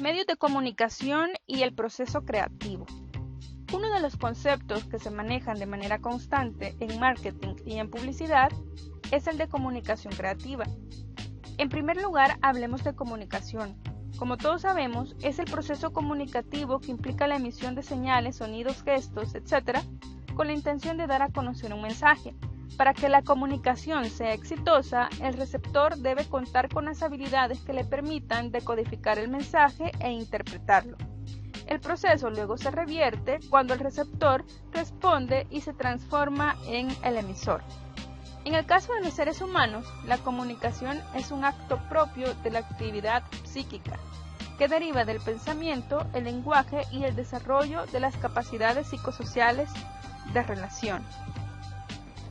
Medios de comunicación y el proceso creativo. Uno de los conceptos que se manejan de manera constante en marketing y en publicidad es el de comunicación creativa. En primer lugar, hablemos de comunicación. Como todos sabemos, es el proceso comunicativo que implica la emisión de señales, sonidos, gestos, etc., con la intención de dar a conocer un mensaje. Para que la comunicación sea exitosa, el receptor debe contar con las habilidades que le permitan decodificar el mensaje e interpretarlo. El proceso luego se revierte cuando el receptor responde y se transforma en el emisor. En el caso de los seres humanos, la comunicación es un acto propio de la actividad psíquica, que deriva del pensamiento, el lenguaje y el desarrollo de las capacidades psicosociales de relación.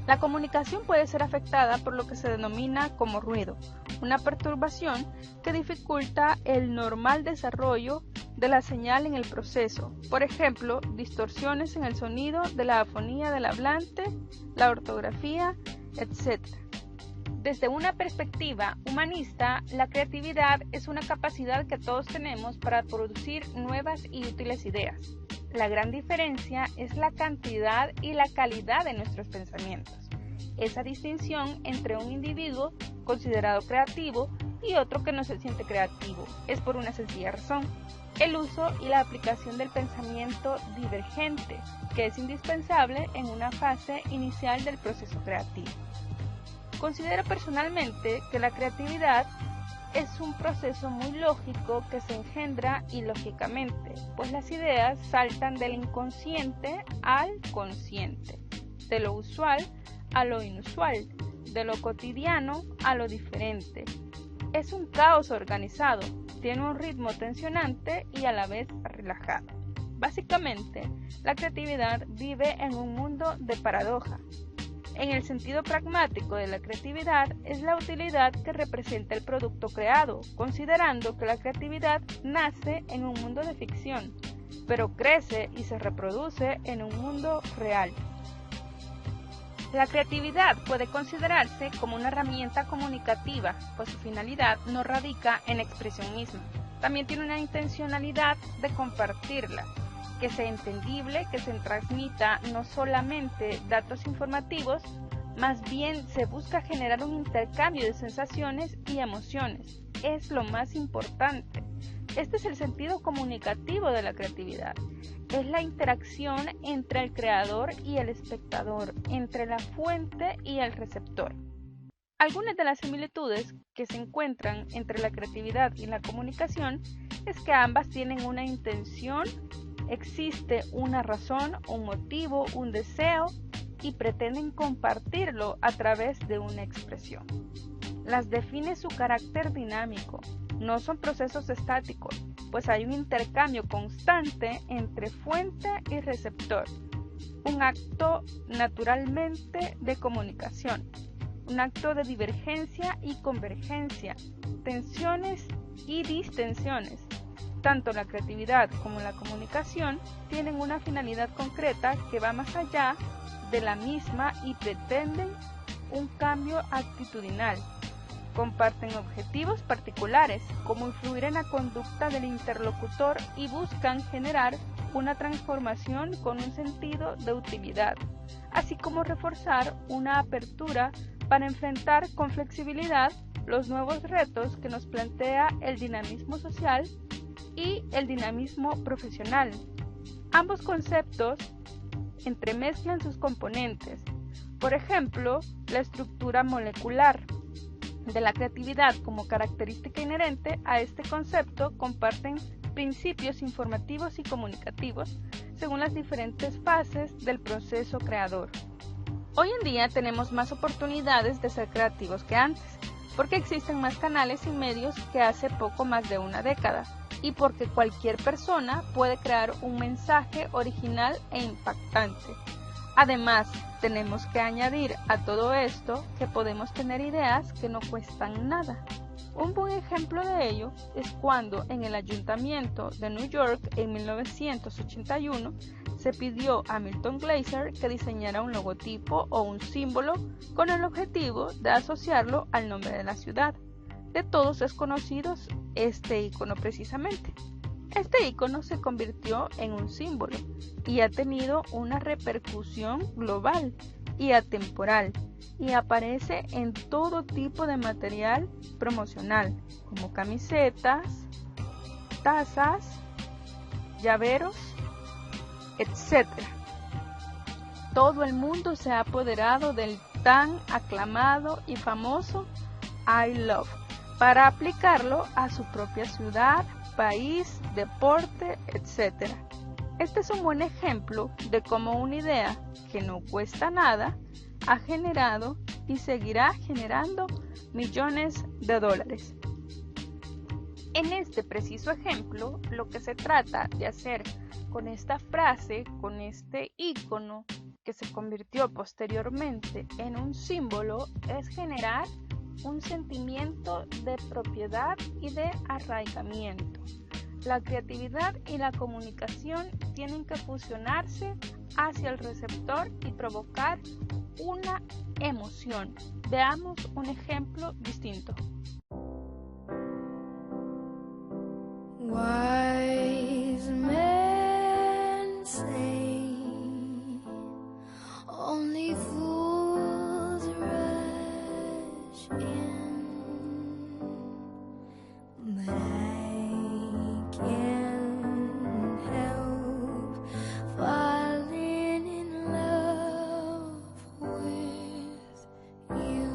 La comunicación puede ser afectada por lo que se denomina como ruido, una perturbación que dificulta el normal desarrollo de la señal en el proceso, por ejemplo, distorsiones en el sonido de la afonía del hablante, la ortografía, etc. Desde una perspectiva humanista, la creatividad es una capacidad que todos tenemos para producir nuevas y útiles ideas. La gran diferencia es la cantidad y la calidad de nuestros pensamientos. Esa distinción entre un individuo considerado creativo y otro que no se siente creativo es por una sencilla razón: el uso y la aplicación del pensamiento divergente, que es indispensable en una fase inicial del proceso creativo. Considero personalmente que la creatividad es un proceso muy lógico que se engendra ilógicamente, pues las ideas saltan del inconsciente al consciente, de lo usual a lo inusual, de lo cotidiano a lo diferente. Es un caos organizado, tiene un ritmo tensionante y a la vez relajado. Básicamente, la creatividad vive en un mundo de paradoja. En el sentido pragmático de la creatividad es la utilidad que representa el producto creado, considerando que la creatividad nace en un mundo de ficción, pero crece y se reproduce en un mundo real. La creatividad puede considerarse como una herramienta comunicativa, pues su finalidad no radica en la expresión misma. También tiene una intencionalidad de compartirla, que sea entendible, que se transmita no solamente datos informativos, más bien se busca generar un intercambio de sensaciones y emociones. Es lo más importante. Este es el sentido comunicativo de la creatividad. Es la interacción entre el creador y el espectador, entre la fuente y el receptor. Algunas de las similitudes que se encuentran entre la creatividad y la comunicación es que ambas tienen una intención, existe una razón, un motivo, un deseo y pretenden compartirlo a través de una expresión. Las define su carácter dinámico, no son procesos estáticos, pues hay un intercambio constante entre fuente y receptor, un acto naturalmente de comunicación, un acto de divergencia y convergencia, tensiones y distensiones. Tanto la creatividad como la comunicación tienen una finalidad concreta que va más allá de la misma y pretenden un cambio actitudinal. Comparten objetivos particulares, como influir en la conducta del interlocutor, y buscan generar una transformación con un sentido de utilidad, así como reforzar una apertura para enfrentar con flexibilidad los nuevos retos que nos plantea el dinamismo social y el dinamismo profesional. Ambos conceptos entremezclan sus componentes. Por ejemplo, la estructura molecular de la creatividad como característica inherente a este concepto comparten principios informativos y comunicativos según las diferentes fases del proceso creador. Hoy en día tenemos más oportunidades de ser creativos que antes, porque existen más canales y medios que hace poco más de una década, y porque cualquier persona puede crear un mensaje original e impactante. Además, tenemos que añadir a todo esto que podemos tener ideas que no cuestan nada. Un buen ejemplo de ello es cuando en el Ayuntamiento de New York en 1981 se pidió a Milton Glaser que diseñara un logotipo o un símbolo con el objetivo de asociarlo al nombre de la ciudad. De todos es conocido este icono precisamente. Este icono se convirtió en un símbolo y ha tenido una repercusión global y atemporal y aparece en todo tipo de material promocional como camisetas, tazas, llaveros, etc. Todo el mundo se ha apoderado del tan aclamado y famoso I love para aplicarlo a su propia ciudad, país, deporte, etc. Este es un buen ejemplo de cómo una idea que no cuesta nada ha generado y seguirá generando millones de dólares. En este preciso ejemplo, lo que se trata de hacer con esta frase, con este icono que se convirtió posteriormente en un símbolo, es generar un sentimiento de propiedad y de arraigamiento. La creatividad y la comunicación tienen que fusionarse hacia el receptor y provocar una emoción. Veamos un ejemplo distinto. Wise men say only fools rush in, but I can't help falling in love with you.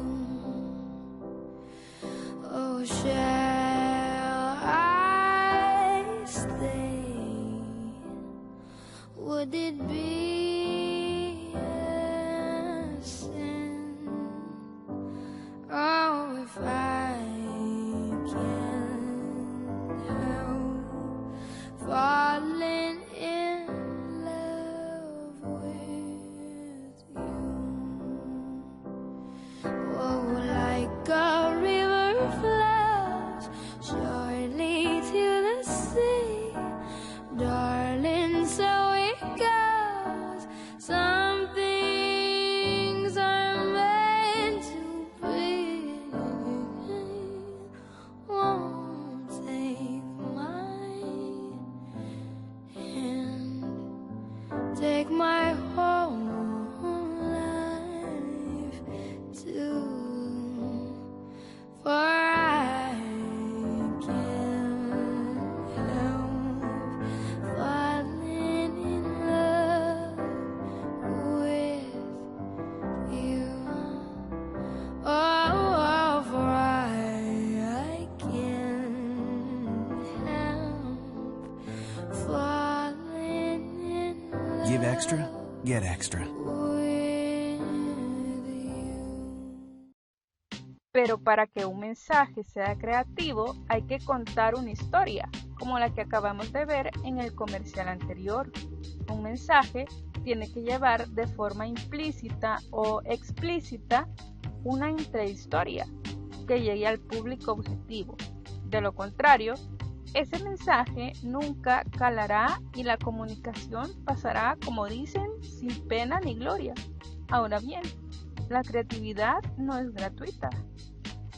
Oh, shall I stay? Would it be a sin? Oh, if I can't help falling in love with you. Oh, like a river flows surely to the sea, darling, so it goes. Some things are meant to be. Won't take my hand, take my whole life too, for I can't help falling in love with you. Oh, for I can't help falling in love. Give extra, get extra. Pero para que un mensaje sea creativo hay que contar una historia, como la que acabamos de ver en el comercial anterior. Un mensaje tiene que llevar de forma implícita o explícita una intrahistoria que llegue al público objetivo. De lo contrario, ese mensaje nunca calará y la comunicación pasará, como dicen, sin pena ni gloria. Ahora bien, la creatividad no es gratuita.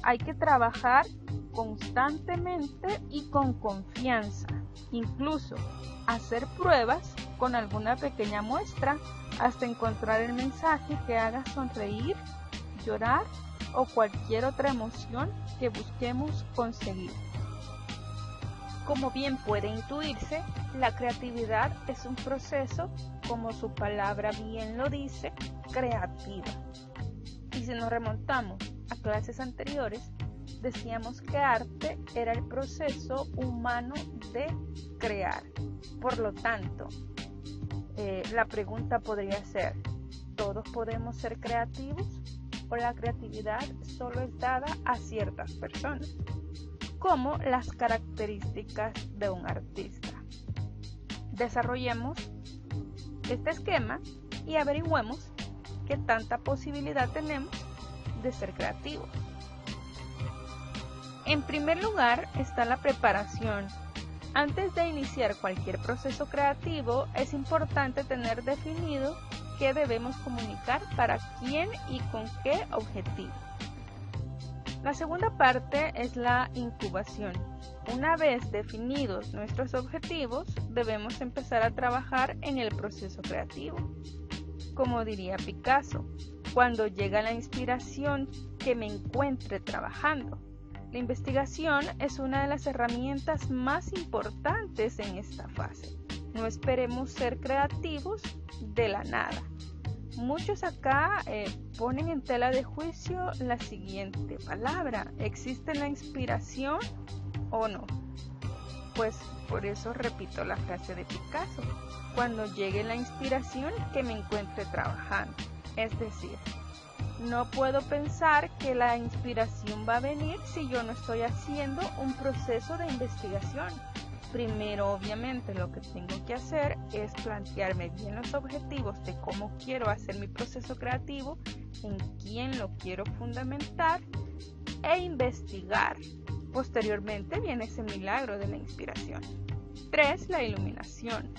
Hay que trabajar constantemente y con confianza, incluso hacer pruebas con alguna pequeña muestra hasta encontrar el mensaje que haga sonreír, llorar o cualquier otra emoción que busquemos conseguir. Como bien puede intuirse, la creatividad es un proceso, como su palabra bien lo dice, creativa. Y si nos remontamos a clases anteriores, decíamos que arte era el proceso humano de crear. Por lo tanto, la pregunta podría ser, ¿todos podemos ser creativos? ¿O la creatividad solo es dada a ciertas personas? Como las características de un artista. Desarrollemos este esquema y averigüemos qué tanta posibilidad tenemos de ser creativos. En primer lugar está la preparación. Antes de iniciar cualquier proceso creativo, es importante tener definido qué debemos comunicar, para quién y con qué objetivo. La segunda parte es la incubación. Una vez definidos nuestros objetivos, debemos empezar a trabajar en el proceso creativo. Como diría Picasso, cuando llega la inspiración, que me encuentre trabajando. La investigación es una de las herramientas más importantes en esta fase. No esperemos ser creativos de la nada. Muchos acá ponen en tela de juicio la siguiente palabra: ¿existe la inspiración o no? Pues por eso repito la frase de Picasso: cuando llegue la inspiración, que me encuentre trabajando. Es decir, no puedo pensar que la inspiración va a venir si yo no estoy haciendo un proceso de investigación. Primero, obviamente, lo que tengo que hacer es plantearme bien los objetivos de cómo quiero hacer mi proceso creativo, en quién lo quiero fundamentar e investigar. Posteriormente viene ese milagro de la inspiración. 3. La iluminación.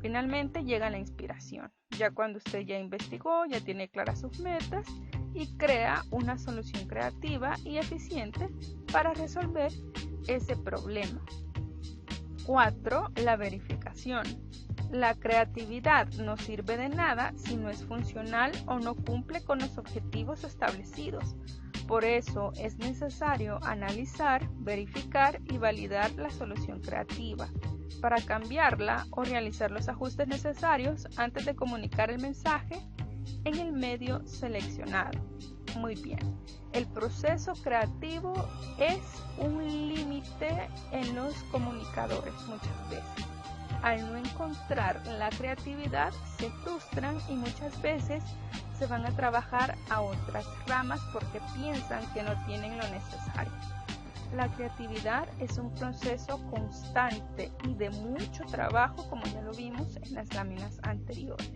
Finalmente llega la inspiración, ya cuando usted ya investigó, ya tiene claras sus metas y crea una solución creativa y eficiente para resolver ese problema. 4. La verificación. La creatividad no sirve de nada si no es funcional o no cumple con los objetivos establecidos. Por eso es necesario analizar, verificar y validar la solución creativa para cambiarla o realizar los ajustes necesarios antes de comunicar el mensaje en el medio seleccionado. Muy bien, el proceso creativo es un límite en los comunicadores muchas veces. Al no encontrar la creatividad, se frustran y muchas veces se van a trabajar a otras ramas porque piensan que no tienen lo necesario. La creatividad es un proceso constante y de mucho trabajo, como ya lo vimos en las láminas anteriores.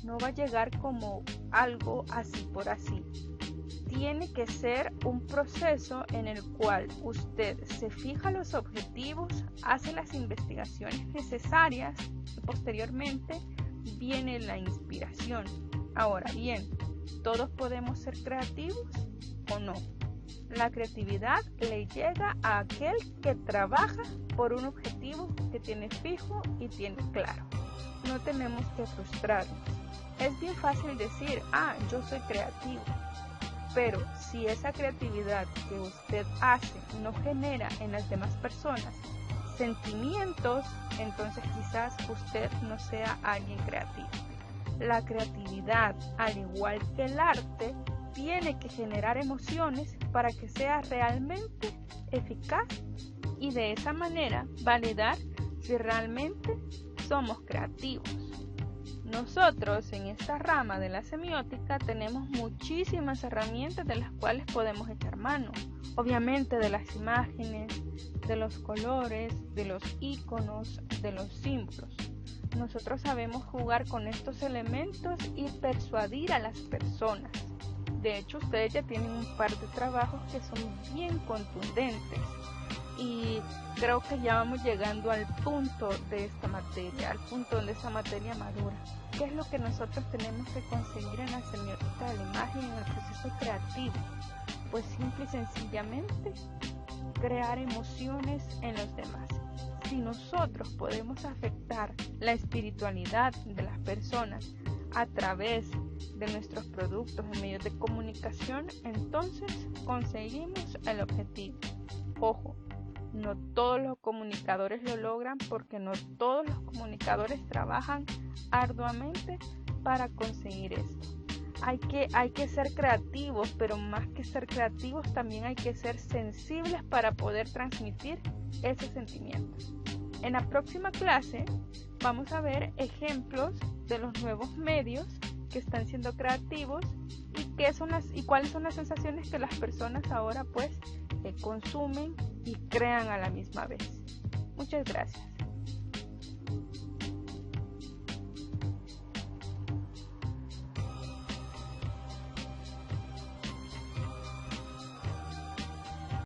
No va a llegar como algo así por así. Tiene que ser un proceso en el cual usted se fija los objetivos, hace las investigaciones necesarias y posteriormente viene la inspiración. Ahora bien, ¿todos podemos ser creativos o no? La creatividad le llega a aquel que trabaja por un objetivo que tiene fijo y tiene claro. No tenemos que frustrarnos. Es bien fácil decir, yo soy creativo. Pero si esa creatividad que usted hace no genera en las demás personas sentimientos, entonces quizás usted no sea alguien creativo. La creatividad, al igual que el arte, tiene que generar emociones para que sea realmente eficaz y de esa manera validar si realmente somos creativos. Nosotros en esta rama de la semiótica tenemos muchísimas herramientas de las cuales podemos echar mano. Obviamente de las imágenes, de los colores, de los iconos, de los símbolos. Nosotros sabemos jugar con estos elementos y persuadir a las personas. De hecho, ustedes ya tienen un par de trabajos que son bien contundentes. Y creo que ya vamos llegando al punto de esta materia, al punto donde esta materia madura. ¿Qué es lo que nosotros tenemos que conseguir en la semiótica de la imagen y en el proceso creativo? Pues simple y sencillamente crear emociones en los demás. Si nosotros podemos afectar la espiritualidad de las personas a través de nuestros productos en medios de comunicación, entonces conseguimos el objetivo. Ojo, no todos los comunicadores lo logran porque no todos los comunicadores trabajan arduamente para conseguir esto. Hay que ser creativos, pero más que ser creativos también hay que ser sensibles para poder transmitir ese sentimiento. En la próxima clase vamos a ver ejemplos de los nuevos medios que están siendo creativos y cuáles son las sensaciones que las personas ahora consumen y crean a la misma vez. Muchas gracias.